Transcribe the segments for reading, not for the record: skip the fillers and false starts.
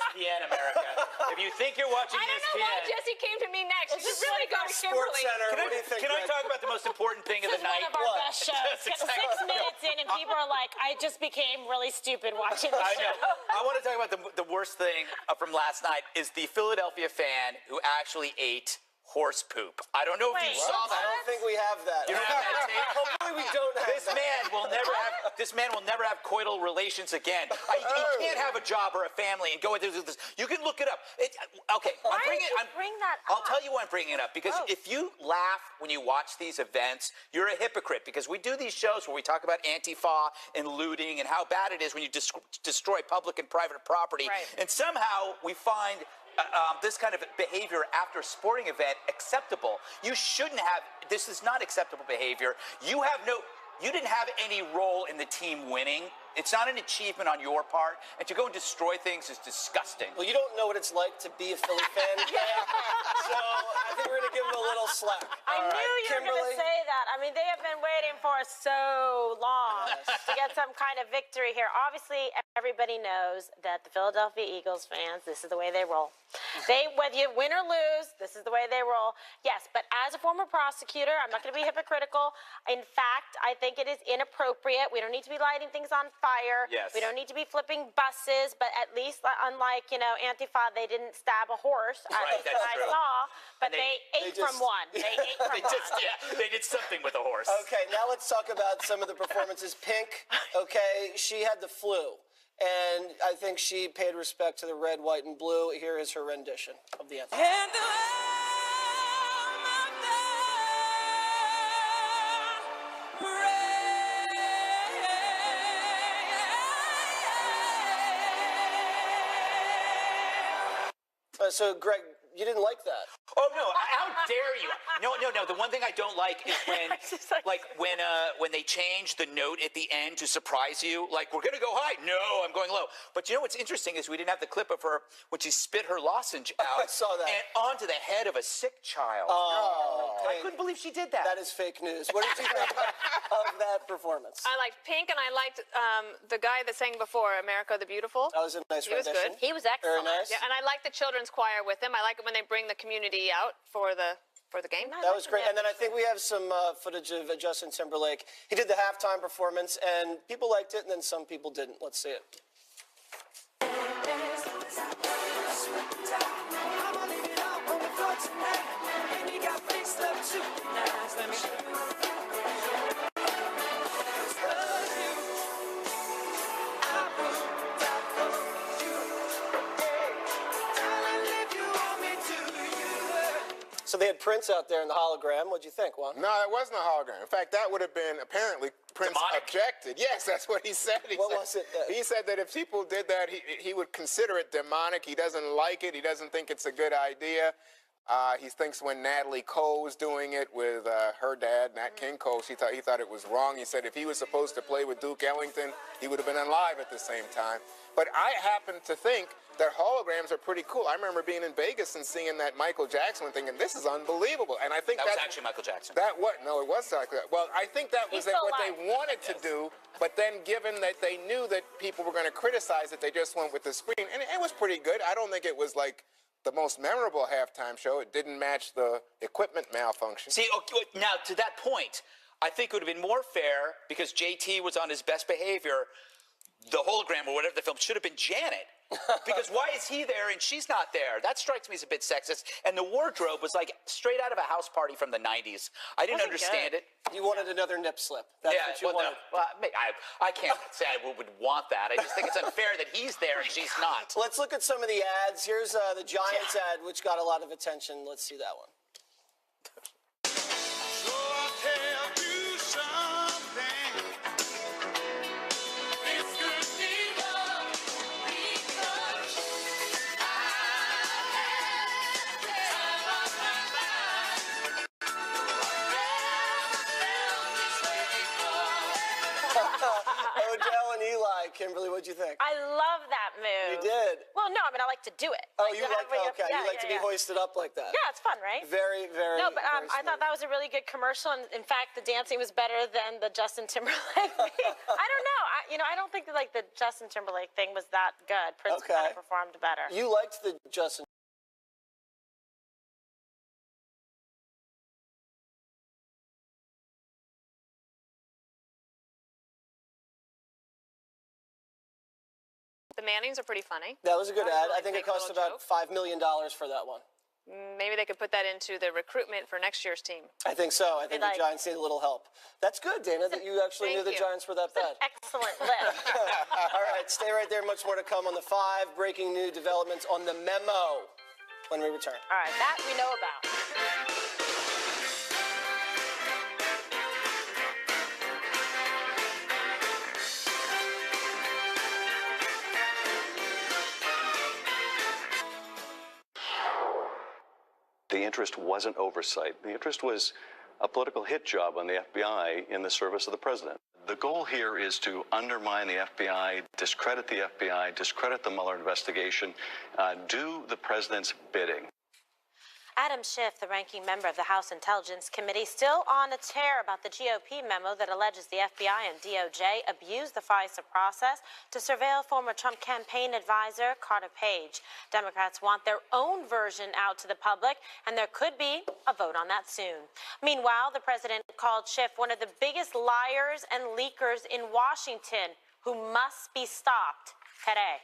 ESPN America. If you think you're watching ESPN... I don't know why Jesse came to me next. You should really go to Sports Kimberly. Center. What do you think, Can I Greg? talk about the most important thing of the night? This is one of our best shows. Yes, exactly. 6 minutes in, and people are like, I just became really stupid watching the I show. know. I want to talk about the worst thing from last night is the Philadelphia fan who actually ate horse poop. I don't know if you saw that. I don't think we have that. You don't have that tape? Hopefully we don't have This that. man will never have coital relations again. He can't have a job or a family and go into this. You can look it up. Okay, Why did you bring that up? I'll tell you why I'm bringing it up. Because if you laugh when you watch these events, you're a hypocrite. Because we do these shows where we talk about Antifa and looting and how bad it is when you destroy public and private property. Right. And somehow we find this kind of behavior after a sporting event acceptable. You shouldn't have. This is not acceptable behavior. You didn't have any role in the team winning. It's not an achievement on your part. And to go and destroy things is disgusting. Well, you don't know what it's like to be a Philly fan, Greg. So I think we're going to give him a little slack. I knew you were going to say that. I mean, they have been waiting for so long to get some kind of victory here. Obviously, everybody knows that the Philadelphia Eagles fans, this is the way they roll. Whether you win or lose, this is the way they roll. Yes, but as a former prosecutor, I'm not going to be hypocritical. In fact, I think it is inappropriate. We don't need to be lighting things on fire. Yes. We don't need to be flipping buses, but at least, unlike, Antifa, they didn't stab a horse. Right, that's I true. saw, but They ate from one. They ate from one. They did something with a horse. Okay, now let's talk about some of the performances. Pink, okay, she had the flu. And I think she paid respect to the red, white, and blue. Here is her rendition of the anthem. So, Greg, you didn't like that. Oh no! How dare you? No. The one thing I don't like is when they change the note at the end to surprise you. Like, we're gonna go high. No, I'm going low. But you know what's interesting is we didn't have the clip of her when she spit her lozenge out. I saw that. And onto the head of a sick child. Oh, I couldn't believe she did that. that is fake news. What did you think of that performance? I liked Pink, and I liked the guy that sang before, America the Beautiful. That was a nice He was rendition. good. He was excellent. Very nice. Yeah, and I like the children's choir with him. I like it when they bring the community out for the game. That was great. And then I think we have some footage of Justin Timberlake. He did the halftime performance, and people liked it, and then some people didn't. Let's see it. So they had Prince out there in the hologram. What'd you think, Juan? No, it wasn't a hologram. In fact, that would have been apparently Prince Demonic. objected. Yes, that's what he said. What was it? He said that if people did that, he would consider it demonic. He doesn't like it. He doesn't think it's a good idea. He thinks when Natalie Cole was doing it with her dad, Nat King Cole, he thought it was wrong. He said if he was supposed to play with Duke Ellington, he would have been alive at the same time. But I happen to think that holograms are pretty cool. I remember being in Vegas and seeing that Michael Jackson one thing, and this is unbelievable. And I think That was actually Michael Jackson. No, it was like that. Well, I think that was He's still what they alive. wanted to do, but then given that they knew that people were going to criticize it, they just went with the screen, and it was pretty good. I don't think it was like the most memorable halftime show. It didn't match the equipment malfunction. See, okay, now to that point, I think it would have been more fair because JT was on his best behavior. The hologram or whatever the film should have been Janet. Because why is he there and she's not there? That strikes me as a bit sexist. And the wardrobe was like straight out of a house party from the 90s. I didn't understand it. You wanted another nip slip. That's what you wanted. No, I can't say I would want that. I just think it's unfair that he's there and she's not. Let's look at some of the ads. Here's the Giants ad, which got a lot of attention. Let's see that one. So I'll tell you something. It's good enough because I had the time of my life. Odell and Eli. Kimberly, what'd you think? I love that move. You did. Well, Well, no, I mean, I like to do it. Oh, Like, you to have like, when okay, you like to be hoisted up like that. Yeah, it's fun, right? Very, very. No, but very I thought smooth. that was a really good commercial, and in fact, the dancing was better than the Justin Timberlake thing. I don't know. I don't think that, like, the Justin Timberlake thing was that good. Prince kind Okay. of performed better. You liked the Justin. The Mannings are pretty funny. That was a good ad. I Like, think it make a cost little about joke. $5 million for that one. Maybe they could put that into the recruitment for next year's team. I think so. I think the like- Giants need a little help. That's good, Dana, that you actually knew Thank the you. Giants were that bad. Excellent lift. All right, stay right there. Much more to come on the 5. Breaking new developments on the memo when we return. All right, that we know about. The interest wasn't oversight. The interest was a political hit job on the FBI in the service of the president. The goal here is to undermine the FBI, discredit the FBI, discredit the Mueller investigation, do the president's bidding. Adam Schiff, the ranking member of the House Intelligence Committee, still on a tear about the GOP memo that alleges the FBI and DOJ abused the FISA process to surveil former Trump campaign advisor Carter Page. Democrats want their own version out to the public, and there could be a vote on that soon. Meanwhile, the president called Schiff one of the biggest liars and leakers in Washington, who must be stopped today.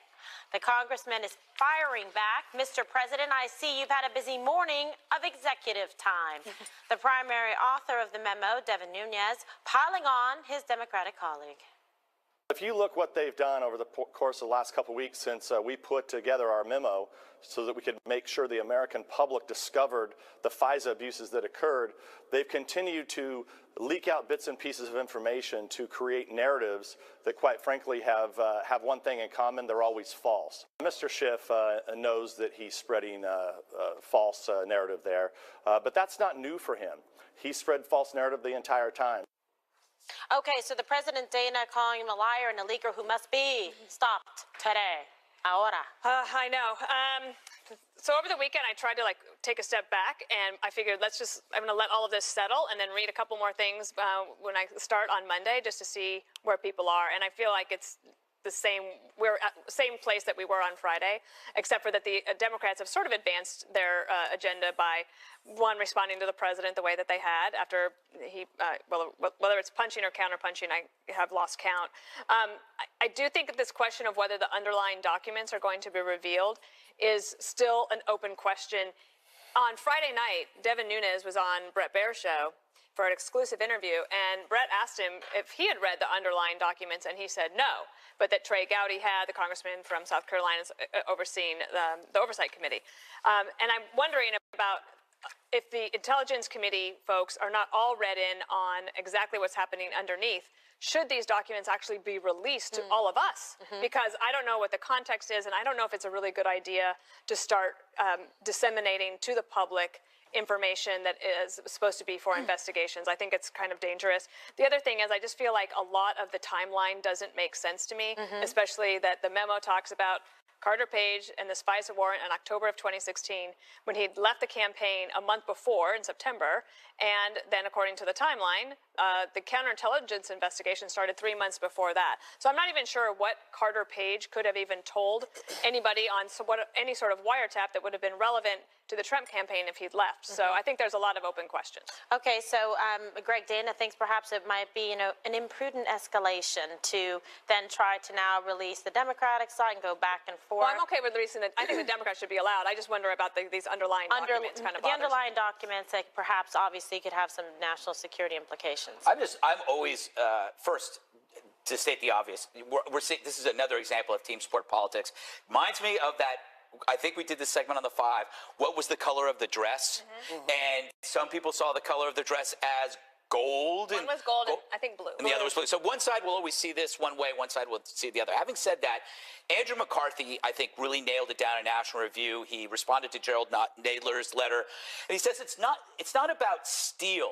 The congressman is firing back. Mr. President, I see you've had a busy morning of executive time. The primary author of the memo, Devin Nunes, piling on his Democratic colleague. If you look what they've done over the course of the last couple of weeks since we put together our memo so that we could make sure the American public discovered the FISA abuses that occurred, they've continued to leak out bits and pieces of information to create narratives that, quite frankly, have one thing in common: they're always false. Mr. Schiff knows that he's spreading a false narrative there, but that's not new for him. He spread false narrative the entire time. Okay, so the president, Dana, calling him a liar and a leaker who must be stopped today. Ahora. I know. So over the weekend, I tried to take a step back, and I figured I'm going to let all of this settle and then read a couple more things when I start on Monday, just to see where people are. And I feel like it's we're at the same place that we were on Friday, except for that the Democrats have sort of advanced their agenda by, one, responding to the president the way that they had after he, whether it's punching or counterpunching, I have lost count. I do think that this question of whether the underlying documents are going to be revealed is still an open question. On Friday night, Devin Nunes was on Bret Baier's show for an exclusive interview, and Bret asked him if he had read the underlying documents, and he said no, but that Trey Gowdy had, the congressman from South Carolina, overseeing the Oversight Committee. And I'm wondering about if the Intelligence Committee folks are not all read in on exactly what's happening underneath. Should these documents actually be released to all of us? Because I don't know what the context is, and I don't know if it's a really good idea to start disseminating to the public information that is supposed to be for investigations. I think it's kind of dangerous. The other thing is, I just feel like a lot of the timeline doesn't make sense to me, especially that the memo talks about Carter Page and this FISA warrant in October of 2016, when he'd left the campaign a month before in September. And then, according to the timeline, the counterintelligence investigation started 3 months before that. So I'm not even sure what Carter Page could have even told anybody on any sort of wiretap that would have been relevant to the Trump campaign if he'd left. So I think there's a lot of open questions. Okay, so Greg, Dana thinks perhaps it might be, an imprudent escalation to then try to now release the Democratic side and go back and forth. Well, I'm okay with releasing I think the Democrats should be allowed. I just wonder about these underlying documents. Kind of the underlying documents that perhaps obviously could have some national security implications. I'm always first to state the obvious. We're seeing, this is another example of team sport politics. Reminds me of that. I think we did this segment on the 5. What was the color of the dress? And some people saw the color of the dress as gold. One was gold and I think blue. And the other was blue. So one side will always see this one way, one side will see the other. Having said that, Andrew McCarthy, I think, really nailed it down in National Review. He responded to Gerald Nadler's letter, and he says it's not about steel.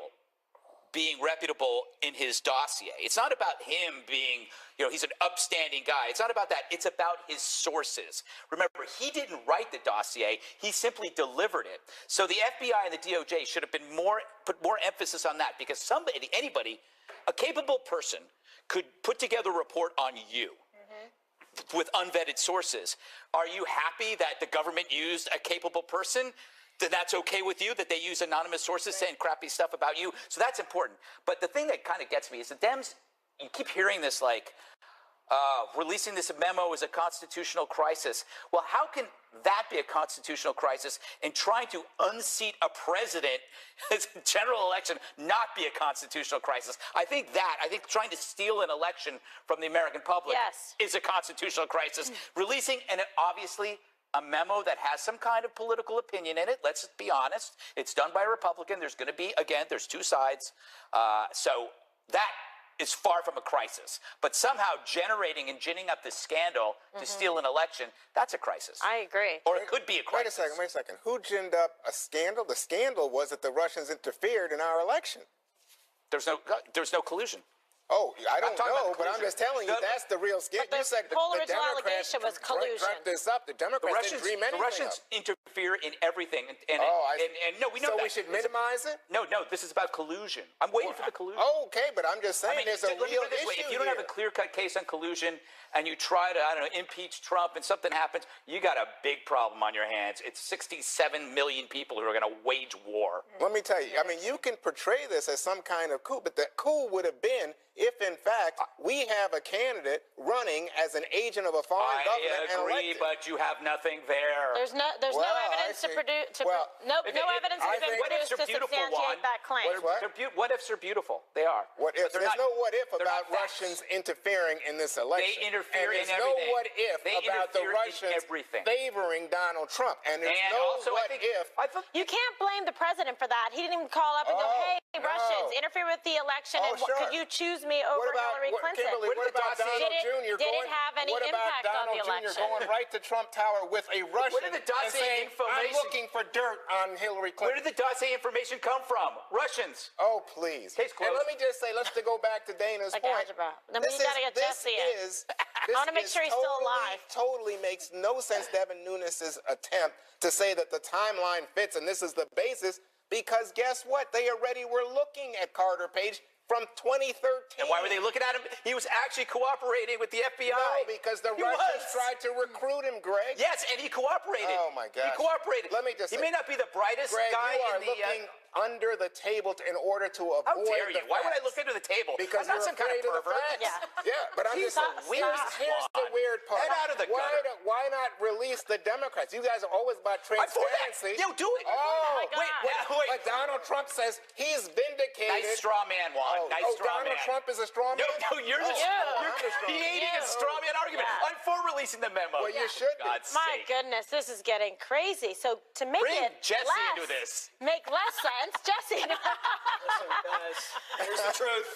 being reputable in his dossier. It's not about him being, he's an upstanding guy. It's not about that. It's about his sources. Remember, he didn't write the dossier. He simply delivered it. So the FBI and the DOJ should have put more emphasis on that, because anybody, a capable person could put together a report on you with unvetted sources. Are you happy that the government used a capable person? Then that's okay with you, that they use anonymous sources saying crappy stuff about you? So that's important. But the thing that kind of gets me is the Dems, you keep hearing this like, releasing this memo is a constitutional crisis. Well, how can that be a constitutional crisis and trying to unseat a president as a general election not be a constitutional crisis? I think trying to steal an election from the American public is a constitutional crisis. Releasing, and obviously, a memo that has some kind of political opinion in it, let's be honest. It's done by a Republican. There's going to be, again, there's two sides. So that is far from a crisis. But somehow generating and ginning up this scandal to steal an election, that's a crisis. I agree. Or it could be a crisis. Wait a second. Who ginned up a scandal? The scandal was that the Russians interfered in our election. There's no collusion. Oh, I don't talking about know, but I'm collusion. just telling you, that's the real scandal. But the whole original allegation was collusion. Dreamt this up. The Democrats didn't dream anything The Russians up. interfere in everything. And no, we know so that. we should minimize it? No, this is about collusion. I'm waiting for the collusion. Okay, but I'm just saying there's a let me real put it this way. issue If you don't have a clear-cut case on collusion and you try to, impeach Trump and something happens, you got a big problem on your hands. It's 67 million people who are going to wage war. Let me tell you, you can portray this as some kind of coup, but the coup would have been if, in fact, we have a candidate running as an agent of a foreign government and agree, elected. but you have nothing there. There's no evidence to produce. No evidence has been produced to substantiate that claim. What ifs are beautiful? They are. What if? But There's no what if they're about not facts. Russians interfering in this election. They interfere and in there's everything. no what if They about the interfere in Russians everything. favoring Donald Trump. And there's And no also, what I think, if. You can't blame the president for that. He didn't even call up and go, "Hey, Russians, interfere with the election, and sure. could you choose me over Hillary Clinton?" Kimberly, what about Donald Jr. Did it have any impact on the election? Going right to Trump Tower with a Russian Where did the dossier and saying, information- I'm looking for dirt on Hillary Where Clinton? did the dossier information come from? Russians. Oh, please. Case closed. And let me just say, let's go back to Dana's Like point. algebra. Then we gotta get Jesse in. I wanna make sure he's still alive. Totally makes no sense, Devin Nunes's attempt to say that the timeline fits and this is the basis, because guess what? They already were looking at Carter Page from 2013. And why were they looking at him? He was actually cooperating with the FBI. No, because the Russians tried to recruit him, Greg. Yes, and he cooperated. Oh, my gosh. He cooperated. Let me just He say, may not be the brightest Greg, guy you are in the... looking under the table in order to avoid How dare you? the Why would I facts. look under the table? Because I'm you're not some kind afraid of of the pervert. facts. Yeah, but I'm just Stop. saying, here's the weird part. Head out of the gutter. Why not release the Democrats? You guys are always about I'm for that. transparency. Yo, do it. Oh, wait. But Donald Trump says he's vindicated. Nice straw man, Juan. Nice straw Donald man. Trump is a straw man? No, you're I'm the straw man. creating a straw man argument. Yeah. I'm for releasing the memo. Well, you should be. God's My sake. goodness, this is getting crazy. So to make Bring it Jesse less, into this. make less sense, Jesse. Guys, here's the truth.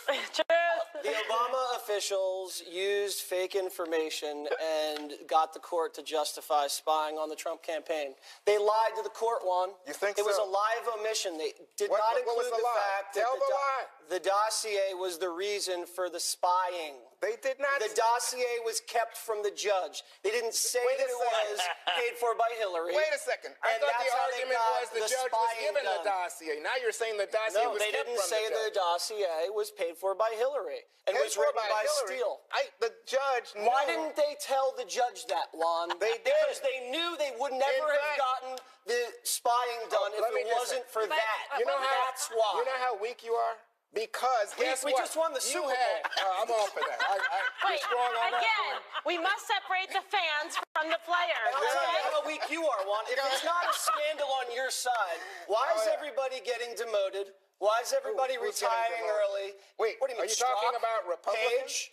The Obama officials used fake information and got the court to justify spying on the Trump campaign. They lied to the court, Juan. You think it was so? a live omission. They did What not was include the the lie? fact that Tell the lie. the dossier was the reason for the spying. They did not. The dossier was kept from the judge. They didn't say Wait that a it second. was paid for by Hillary. Wait a second. I And thought that's the how they argument got was the the judge was spying given the done. dossier. Now you're saying the dossier No, was they kept didn't from say the the judge. dossier was paid for by Hillary and Paid was for written by Hillary. Steele. The judge knew. Why didn't they tell the judge that, Juan? They did. Because they knew they would never have fact- gotten the spying done if let me it just wasn't say- for that. You know how That's why. You know how weak you are? Because guess we what? just won the You Super had- Bowl. I'm all for that. You're Wait, strong on that again, we must separate the fans from the players. I'll tell you Okay? how weak you are, Juan. If it's not a scandal on your side, why is everybody getting demoted? Why is everybody Who's getting retiring demoted? early? Wait, what do you are mean, you talking Strzok, about Republicans? Page,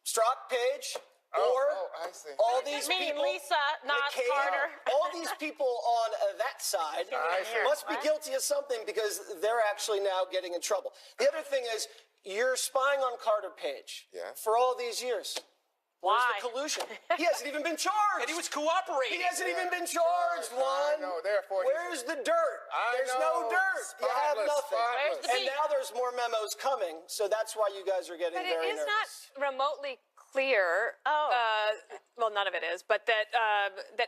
Strzok, Page, I see. all these Meaning people, Lisa, not McCain, Carter. all these people on that side I see. must be guilty of something because they're actually now getting in trouble. The other thing is, you're spying on Carter Page Yeah. for all these years. Where's Why? the collusion? He hasn't even been charged. And he was cooperating. He hasn't even been charged, Juan. know, therefore he's- Where's the dirt? There's know. no dirt. You have Spotless, nothing. spotless. Where's And the now there's more memos coming, so that's why you guys are getting But very it is nervous. not remotely clear. Well, none of it is, but that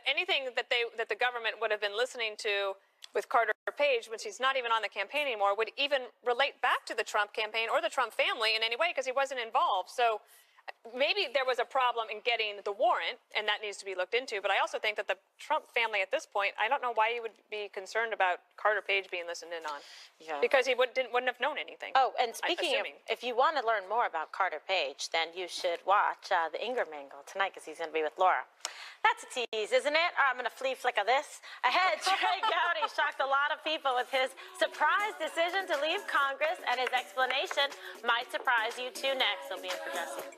anything that the government would have been listening to with Carter Page, which he's not even on the campaign anymore, would even relate back to the Trump campaign or the Trump family in any way because he wasn't involved. So maybe there was a problem in getting the warrant, and that needs to be looked into. But I also think that the Trump family at this point, I don't know why you would be concerned about Carter Page being listened in on. Yeah. Because he wouldn't have known anything. Oh, and speaking of, assuming. if you want to learn more about Carter Page, then you should watch the Ingram Angle tonight because he's going to be with Laura. That's a tease, isn't it? I'm going to flea flicker this. Ahead, Trey Gowdy shocked a lot of people with his surprise decision to leave Congress, and his explanation might surprise you too next. He'll be in Progressive.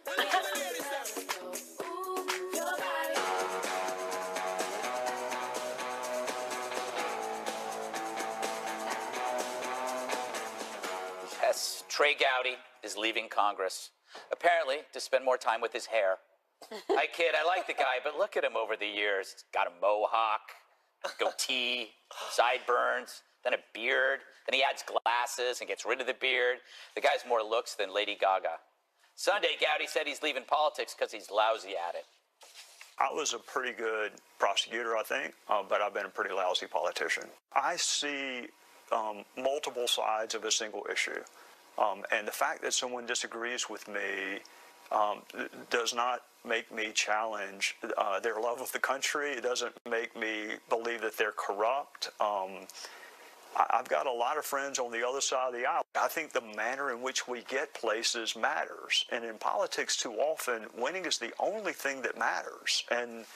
Yes, Trey Gowdy is leaving Congress, apparently to spend more time with his hair. I kid, I like the guy, but look at him over the years. He's got a mohawk, goatee, sideburns, then a beard. Then he adds glasses and gets rid of the beard. The guy's more looks than Lady Gaga. Sunday, Gowdy said he's leaving politics because he's lousy at it. I was a pretty good prosecutor, I think, but I've been a pretty lousy politician. I see multiple sides of a single issue. And the fact that someone disagrees with me does not make me challenge their love of the country. It doesn't make me believe that they're corrupt. I've got a lot of friends on the other side of the aisle. I think the manner in which we get places matters. And in politics, too often, winning is the only thing that matters. And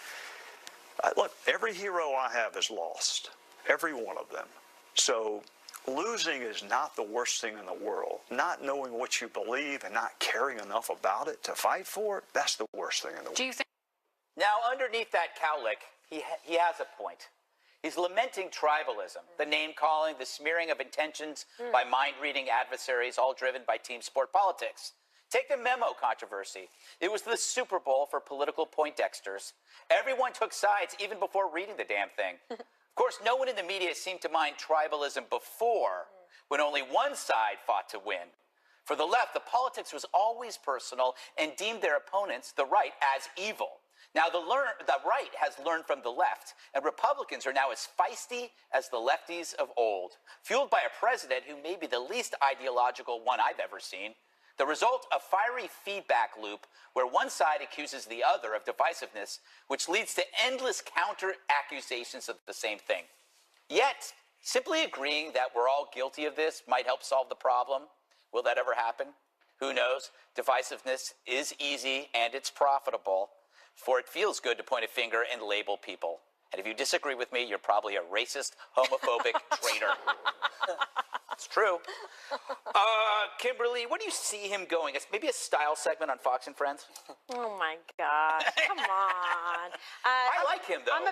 look, every hero I have is lost, every one of them. So losing is not the worst thing in the world. Not knowing what you believe and not caring enough about it to fight for it, that's the worst thing in the world. Do you think? Now, underneath that cowlick, he has a point. He's lamenting tribalism, the name-calling, the smearing of intentions by mind-reading adversaries, all driven by team sport politics. Take the memo controversy. It was the Super Bowl for political Poindexters. Everyone took sides even before reading the damn thing. Of course, no one in the media seemed to mind tribalism before, when only one side fought to win. For the left, the politics was always personal and deemed their opponents, the right, as evil. Now, the right has learned from the left, and Republicans are now as feisty as the lefties of old, fueled by a president who may be the least ideological one I've ever seen. The result, a fiery feedback loop where one side accuses the other of divisiveness, which leads to endless counter-accusations of the same thing. Yet, simply agreeing that we're all guilty of this might help solve the problem. Will that ever happen? Who knows? Divisiveness is easy and it's profitable, for it feels good to point a finger and label people. And if you disagree with me, you're probably a racist, homophobic traitor. It's true. Kimberly, where do you see him going? It's maybe a style segment on Fox and Friends? Oh my God! Come on. I like him, though. I'm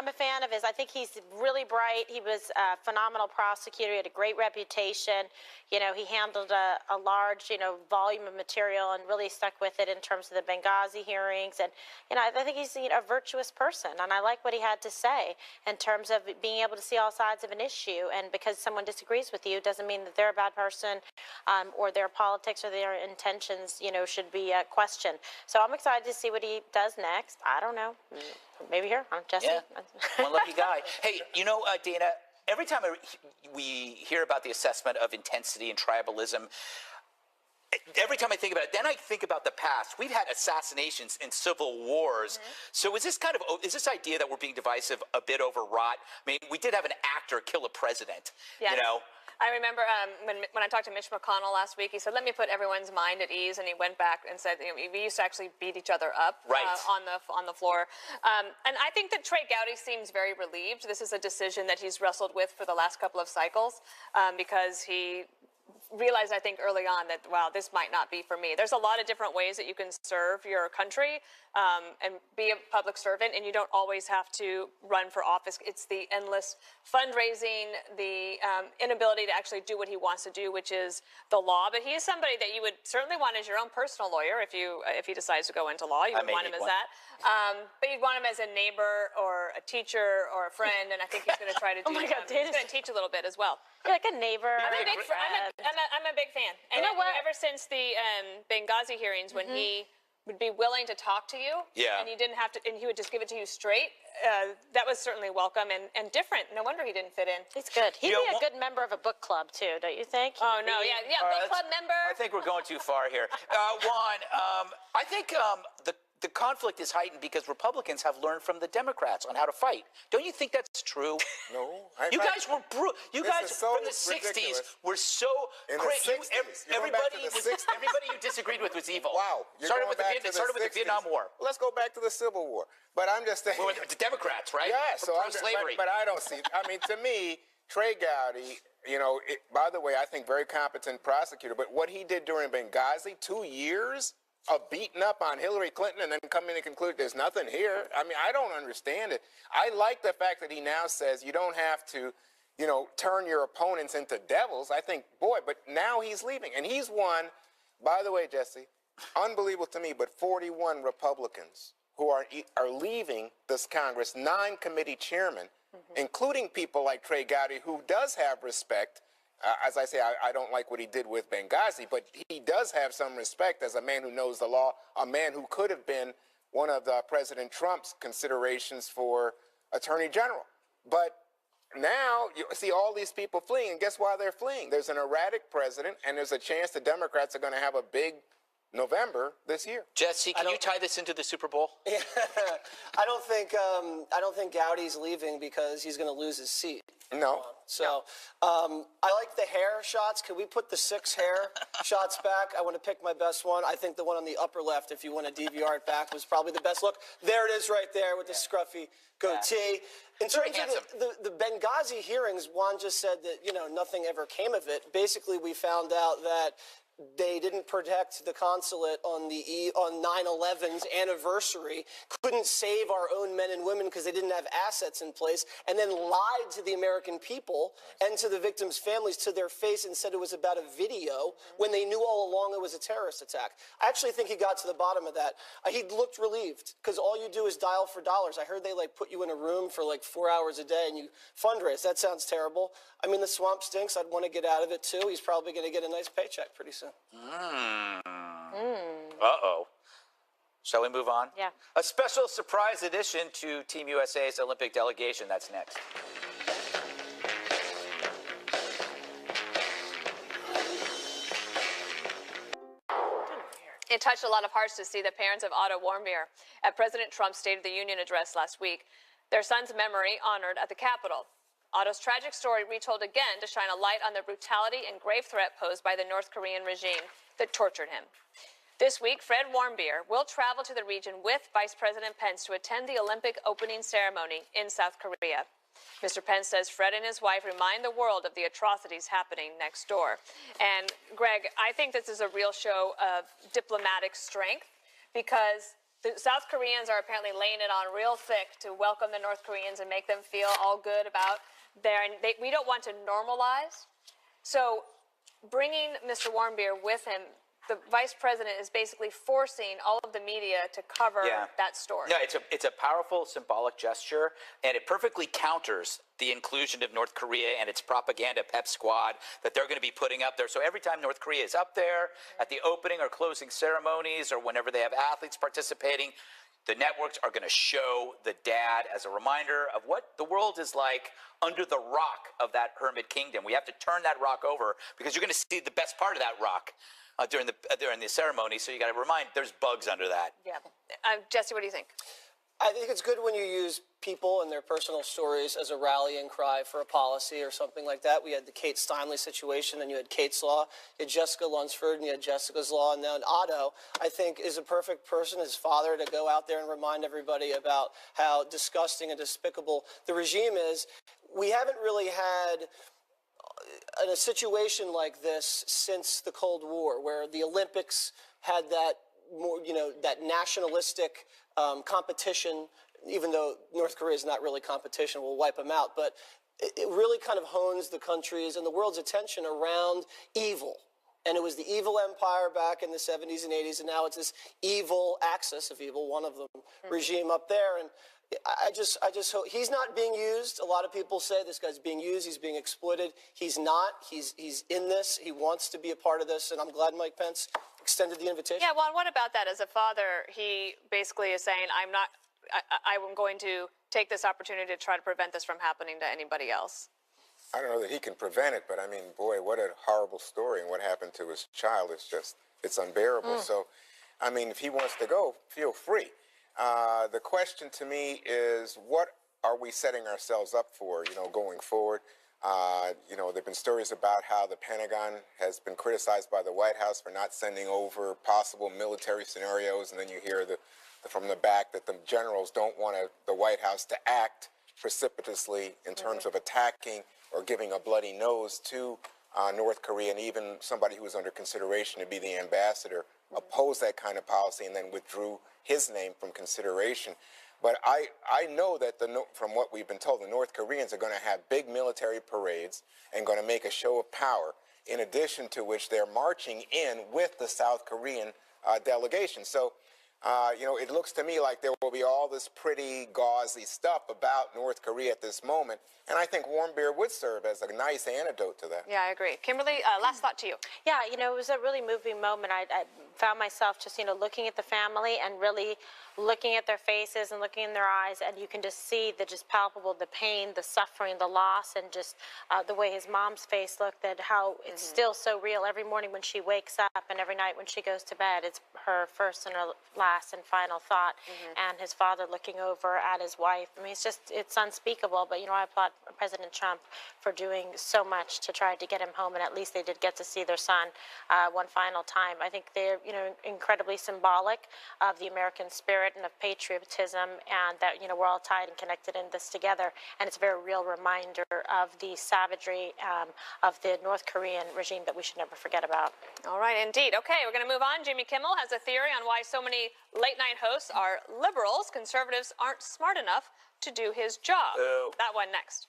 a fan of his. I think he's really bright. He was a phenomenal prosecutor. He had a great reputation. You know, he handled a large, volume of material and really stuck with it in terms of the Benghazi hearings. And I think he's a virtuous person, and I like what he had to say in terms of being able to see all sides of an issue. And because someone disagrees with you, doesn't mean that they're a bad person, or their politics or their intentions, should be questioned. So I'm excited to see what he does next. I don't know. Maybe here. I'm Jesse. Yeah, one lucky guy. Hey, Dana, every time we hear about the assessment of intensity and tribalism, every time I think about it, then I think about the past. We've had assassinations and civil wars. So is this idea that we're being divisive a bit overwrought? I mean, we did have an actor kill a president, Yes. I remember when I talked to Mitch McConnell last week, he said, let me put everyone's mind at ease. And he went back and said, we used to actually beat each other up on the floor. And I think that Trey Gowdy seems very relieved. This is a decision that he's wrestled with for the last couple of cycles because he realized, I think, early on that, wow, this might not be for me. There's a lot of different ways that you can serve your country and be a public servant, and you don't always have to run for office. It's the endless fundraising, the inability to actually do what he wants to do, which is the law. But he is somebody that you would certainly want as your own personal lawyer if he decides to go into law. You would want him as that. But you'd want him as a neighbor or a teacher or a friend, and I think he's going to try to do. my God, he's going to teach a little bit as well. You're like a neighbor. I'm a big fan. And You know what? ever since the Benghazi hearings, when he would be willing to talk to you, and you didn't have to, and he would just give it to you straight, that was certainly welcome and different. No wonder he didn't fit in. He's good. He'd be a good member of a book club too, don't you think? Oh no, yeah, book club member. I think we're going too far here. Juan, I think the conflict is heightened because Republicans have learned from the Democrats on how to fight. Don't you think that's true? No. You guys were you This guys is so from the '60s ridiculous. were so In the crazy. 60s. You're going back to the 60s. Everybody you disagreed with was evil. Wow. Started with the Vietnam War. Let's go back to the Civil War. But I'm just saying. Well, the Democrats, right? Yeah, so pro-slavery. but I don't see. I mean, to me, Trey Gowdy, by the way, I think very competent prosecutor. But what he did during Benghazi, 2 years of beating up on Hillary Clinton and then coming to conclude there's nothing here. I mean, I don't understand it. I like the fact that he now says you don't have to, turn your opponents into devils. I think, boy, but now he's leaving. And he's won, by the way, Jesse, unbelievable to me, but 41 Republicans who are leaving this Congress, 9 committee chairmen, including people like Trey Gowdy, who does have respect. As I say, I don't like what he did with Benghazi, but he does have some respect as a man who knows the law, a man who could have been one of President Trump's considerations for Attorney General. But now you see all these people fleeing, and guess why they're fleeing? There's an erratic president, and there's a chance the Democrats are going to have a big November this year. Jesse, can you tie this into the Super Bowl? Yeah, I don't think Gowdy's leaving because he's going to lose his seat. No. So I like the hair shots. Can we put the 6 hair shots back? I want to pick my best one. I think the one on the upper left, if you want to DVR it back, was probably the best look. There it is right there with the scruffy goatee. In terms of the Benghazi hearings, Juan just said that, nothing ever came of it. Basically, we found out that they didn't protect the consulate on 9/11's anniversary, couldn't save our own men and women because they didn't have assets in place, and then lied to the American people and to the victims' families to their face and said it was about a video when they knew all along it was a terrorist attack. I actually think he got to the bottom of that. He looked relieved because all you do is dial for dollars. I heard they put you in a room for 4 hours a day and you fundraise. That sounds terrible. I mean, the swamp stinks. I'd want to get out of it too. He's probably going to get a nice paycheck pretty soon. Uh-oh. Shall we move on? Yeah. A special surprise edition to Team USA's Olympic delegation. That's next. It touched a lot of hearts to see the parents of Otto Warmbier at President Trump's State of the Union address last week. Their son's memory honored at the Capitol. Otto's tragic story retold again to shine a light on the brutality and grave threat posed by the North Korean regime that tortured him. This week, Fred Warmbier will travel to the region with Vice President Pence to attend the Olympic opening ceremony in South Korea. Mr. Pence says Fred and his wife remind the world of the atrocities happening next door. And Greg, I think this is a real show of diplomatic strength because the South Koreans are apparently laying it on real thick to welcome the North Koreans and make them feel all good about and we don't want to normalize. So bringing Mr. Warmbier with him, the vice president is basically forcing all of the media to cover that story. No, it's a powerful symbolic gesture, and it perfectly counters the inclusion of North Korea and its propaganda pep squad that they're going to be putting up there. So every time North Korea is up there at the opening or closing ceremonies or whenever they have athletes participating, the networks are going to show the dad as a reminder of what the world is like under the rock of that hermit kingdom. We have to turn that rock over because you're going to see the best part of that rock during the ceremony. So you got to remind there's bugs under that. Yeah. Jesse, what do you think? I think it's good when you use people and their personal stories as a rallying cry for a policy or something like that. We had the Kate Steinle situation, then you had Kate's Law, you had Jessica Lunsford, and you had Jessica's Law, and now Otto, I think, is a perfect person, his father, to go out there and remind everybody about how disgusting and despicable the regime is. We haven't really had in a situation like this since the Cold War, where the Olympics had that more, that nationalistic competition, even though North Korea is not really competition, we'll wipe them out, but it really kind of hones the country's and the world's attention around evil. And it was the evil empire back in the 70s and 80s, and now it's this evil axis of evil, one of them, regime up there. And I just hope he's not being used. A lot of people say this guy's being used, he's being exploited. He's not. He's in this. He wants to be a part of this, and I'm glad Mike Pence extended the invitation. Yeah, well, and what about that? As a father, he basically is saying, I'm going to take this opportunity to try to prevent this from happening to anybody else. I don't know that he can prevent it, but I mean, boy, what a horrible story. And what happened to his child is just, it's unbearable. So, I mean, if he wants to go, feel free. The question to me is, what are we setting ourselves up for, going forward? There have been stories about how the Pentagon has been criticized by the White House for not sending over possible military scenarios, and then you hear from the back that the generals don't want the White House to act precipitously in terms of attacking or giving a bloody nose to North Korea, and even somebody who was under consideration to be the ambassador opposed that kind of policy and then withdrew his name from consideration. But I know that from what we've been told, the North Koreans are going to have big military parades and going to make a show of power, in addition to which they're marching in with the South Korean delegation. So, it looks to me like there will be all this pretty gauzy stuff about North Korea at this moment. And I think warm beer would serve as a nice antidote to that. Yeah, I agree. Kimberly, last thought to you. Yeah, it was a really moving moment. I found myself just, looking at the family and really looking at their faces and looking in their eyes, and you can just see the just palpable, the pain, the suffering, the loss, and just the way his mom's face looked, at how it's still so real. Every morning when she wakes up and every night when she goes to bed, it's her first and her last and final thought. And his father looking over at his wife. I mean, it's unspeakable, but I applaud President Trump for doing so much to try to get him home, and at least they did get to see their son one final time. I think they're, incredibly symbolic of the American spirit and of patriotism, and that, we're all tied and connected in this together. And it's a very real reminder of the savagery of the North Korean regime that we should never forget about. All right, indeed. Okay, we're going to move on. Jimmy Kimmel has a theory on why so many late-night hosts are liberals. Conservatives aren't smart enough to do his job. Boo. That one next.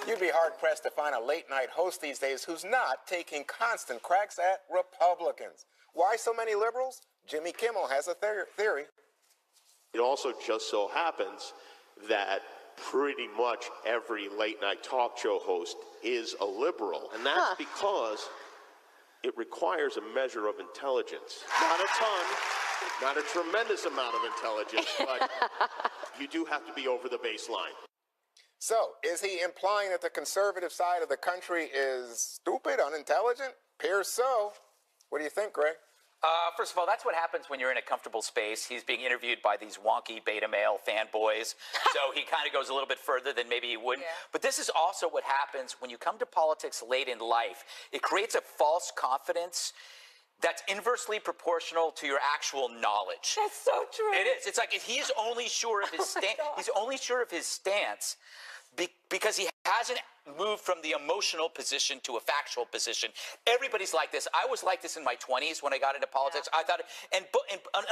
You'd be hard-pressed to find a late-night host these days who's not taking constant cracks at Republicans. Why so many liberals? Jimmy Kimmel has a theory. It also just so happens that pretty much every late-night talk show host is a liberal, and that's because it requires a measure of intelligence. Not a ton, not a tremendous amount of intelligence, but you do have to be over the baseline. So, is he implying that the conservative side of the country is stupid, unintelligent? Appears so. What do you think, Greg? First of all, that's what happens when you're in a comfortable space. He's being interviewed by these wonky beta male fanboys, so he kind of goes a little bit further than maybe he wouldn't. Yeah. But this is also what happens when you come to politics late in life. It creates a false confidence that's inversely proportional to your actual knowledge. That's so true. It is. It's like if he's only sure of his stance. He's only sure of his stance because he hasn't moved from the emotional position to a factual position. Everybody's like this. I was like this in my 20s when I got into politics. I thought, and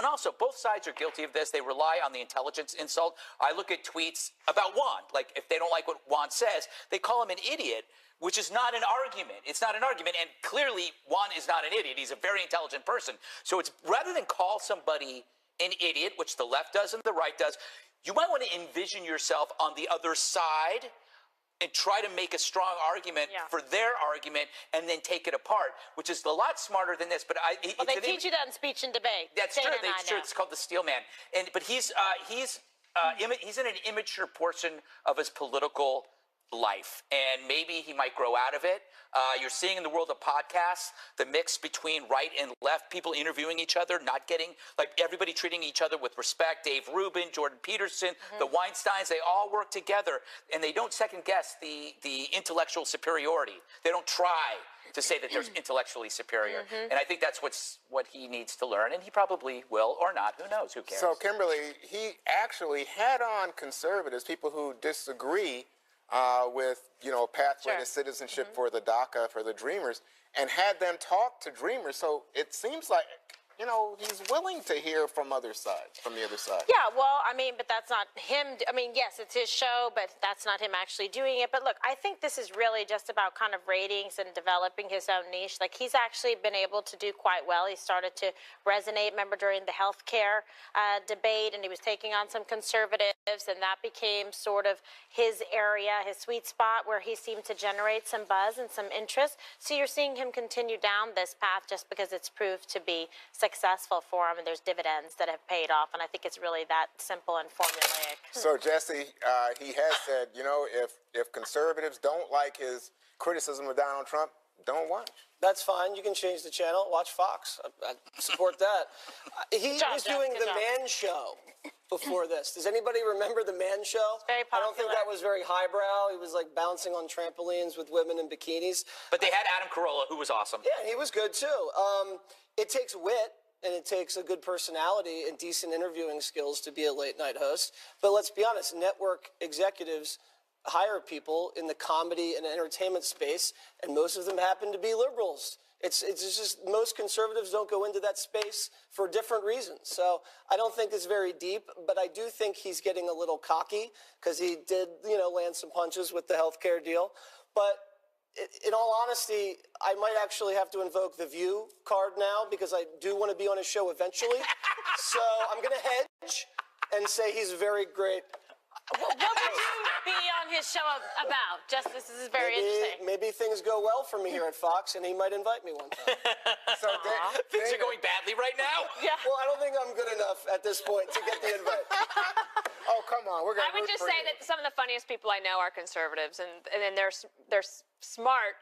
also both sides are guilty of this. They rely on the intelligence insult. I look at tweets about Juan. Like if they don't like what Juan says, they call him an idiot, which is not an argument. It's not an argument. And clearly Juan is not an idiot. He's a very intelligent person. So it's rather than call somebody an idiot, which the left does and the right does, you might want to envision yourself on the other side and try to make a strong argument for their argument and then take it apart, which is a lot smarter than this. But they teach you that in speech and debate. That's true. That's true. It's called the Steel Man. But he's in an immature portion of his political life, and maybe he might grow out of it. You're seeing in the world of podcasts the mix between right and left, people interviewing each other, not getting, like, everybody treating each other with respect. Dave Rubin, Jordan Peterson, the Weinsteins, they all work together, and they don't second guess the intellectual superiority. They don't try to say that they're intellectually superior. And I think that's what he needs to learn, and he probably will or not. Who knows? Who cares? So, Kimberly, he actually had on conservatives, people who disagree with, a pathway to citizenship for the DACA, for the Dreamers, and had them talk to Dreamers. So it seems like, he's willing to hear from the other side. Yeah, well, I mean, but that's not him. I mean, yes, it's his show, but that's not him actually doing it. But look, I think this is really just about kind of ratings and developing his own niche. Like, he's actually been able to do quite well. He started to resonate, remember, during the healthcare debate, and he was taking on some conservatives, and that became sort of his area, his sweet spot, where he seemed to generate some buzz and some interest. So you're seeing him continue down this path just because it's proved to be successful for him, and there's dividends that have paid off, and I think it's really that simple and formulaic. So, Jesse, he has said, if conservatives don't like his criticism of Donald Trump, don't watch. That's fine. You can change the channel. Watch Fox. I support that. He was doing the Man Show before this. Does anybody remember the Man Show? Very I don't think popular. that was very highbrow. He was like bouncing on trampolines with women in bikinis. But they had Adam Carolla, who was awesome. Yeah, he was good too. It takes wit and it takes a good personality and decent interviewing skills to be a late night host. But let's be honest, network executives hire people in the comedy and entertainment space, and most of them happen to be liberals. It's just most conservatives don't go into that space for different reasons. So I don't think it's very deep, but I do think he's getting a little cocky because he did, land some punches with the healthcare deal. But in all honesty, I might actually have to invoke the View card now because I do want to be on his show eventually. So I'm going to hedge and say he's very great. What would you be on his show about? Just this is very interesting. Maybe things go well for me here at Fox, and he might invite me one time. So Things are going badly right now. Yeah. Well, I don't think I'm good enough at this point to get the invite. Oh, come on. We're going I would just say that some of the funniest people I know are conservatives, and they're smart.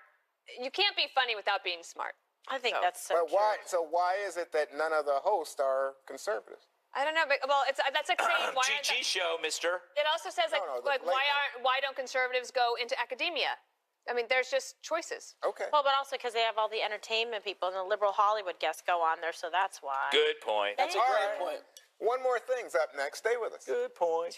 You can't be funny without being smart. I think that's so But true. why is it that none of the hosts are conservatives? I don't know, but that's like saying why aren't GG show, mister. It also says why don't conservatives go into academia? I mean, there's just choices. Okay. Well, but also because they have all the entertainment people and the liberal Hollywood guests go on there, so that's why. Good point. That's a great point. One more thing's up next. Stay with us. Good point.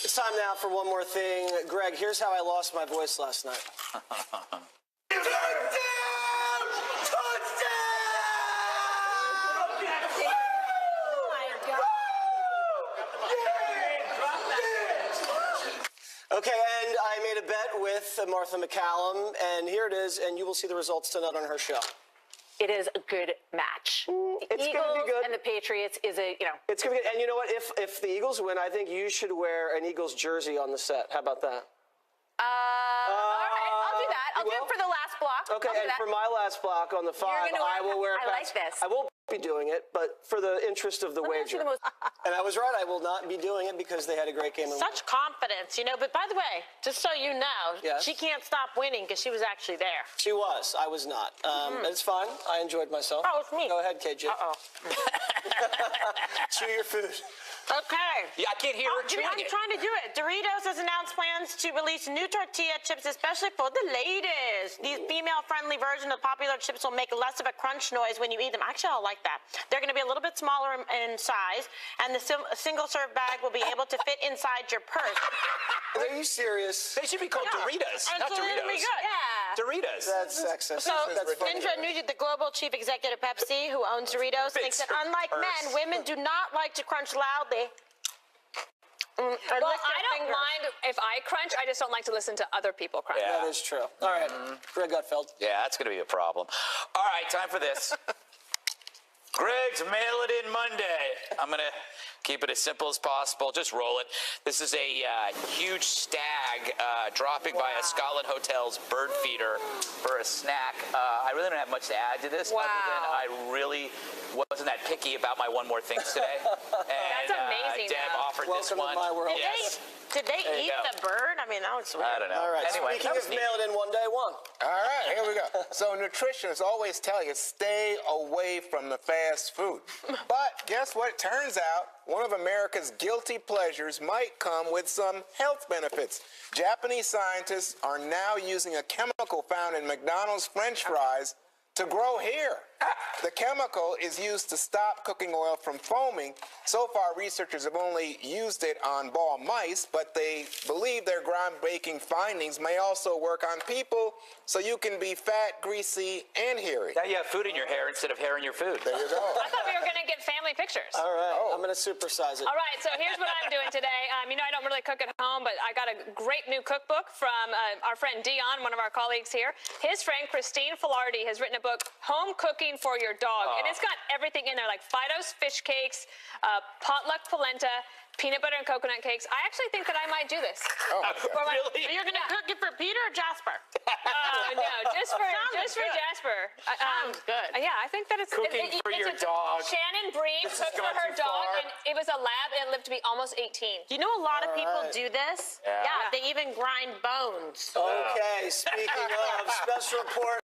It's time now for one more thing. Greg, here's how I lost my voice last night. Okay, and I made a bet with Martha McCallum, and here it is, and you will see the results tonight on her show. It is a good match. The It's Eagles gonna be good. and the Patriots is It's gonna be good. And you know what? If the Eagles win, I think you should wear an Eagles jersey on the set. How about that? all right, I'll do that. I'll do will? it for the last block. Okay, I'll do and that. for my last block on the 5, gonna I wear- will wear I like Pats. this. I won't be doing it, but for the interest of the Let me ask you wager. the most- And I was right, I will not be doing it because they had a great game. Such confidence, But by the way, just so you know, Yes? she can't stop winning because she was actually there. She was. I was not. It's fine. I enjoyed myself. Oh, it's me. Go ahead, KJ. Uh-oh. Chew your food. Okay. Yeah, I can't hear her chewing I'm it. trying to do it. Doritos has announced plans to release new tortilla chips, especially for the ladies. These female-friendly versions of popular chips will make less of a crunch noise when you eat them. Actually, I like that. They're going to be a little bit smaller in size, and the single-serve bag will be able to fit inside your purse. Are you serious? They should be called Doritos, And not so it'll be Doritos. good. Yeah. Doritos. That's sexist. So, That's funny. Indra Nugent, the global chief executive of Pepsi, who owns Doritos, thinks that unlike men, women do not like to crunch loudly. Well, I don't mind if I crunch. I just don't like to listen to other people crunch. Yeah. That is true. All right, Greg Gutfeld. Yeah, that's going to be a problem. All right, time for this. Greg's Mail It In Monday. I'm going to keep it as simple as possible. Just roll it. This is a huge stag dropping by a Scotland Hotel's bird feeder for a snack. I really don't have much to add to this other than I really wasn't that picky about my one more things today. And, That's amazing, Deb though. offered Welcome this to one. my world. Yes. Did they There you eat go. the bird? I mean, that was weird. I don't know. All right, Anyway, speaking that was of neat. Mail It In one day one. All right, here we go. So nutritionists always tell you stay away from the fast food. But guess what? It turns out one of America's guilty pleasures might come with some health benefits. Japanese scientists are now using a chemical found in McDonald's French fries to grow hair. The chemical is used to stop cooking oil from foaming. So far, researchers have only used it on ball mice, but they believe their groundbreaking findings may also work on people, so you can be fat, greasy, and hairy. Now you have food in your hair instead of hair in your food. There you go. I thought we were going to get family pictures. All right, I'm going to supersize it. All right, so here's what I'm doing today. You know, I don't really cook at home, but I got a great new cookbook from our friend Dion, one of our colleagues here. His friend Christine Filardi has written a book, Home Cooking for Your Dog, and it's got everything in there, like Fido's fish cakes, potluck polenta, peanut butter and coconut cakes. I actually think that I might do this. Really? Are you going to cook it for Peter or Jasper? No, just for good. Jasper. Sounds good. Yeah, I think that it's Cooking for your dog. Shannon Breen This is cooked for going her too dog, far. and it was a lab, and it lived to be almost 18. You know a lot of people do this? Yeah. Yeah, they even grind bones. Okay, speaking of special report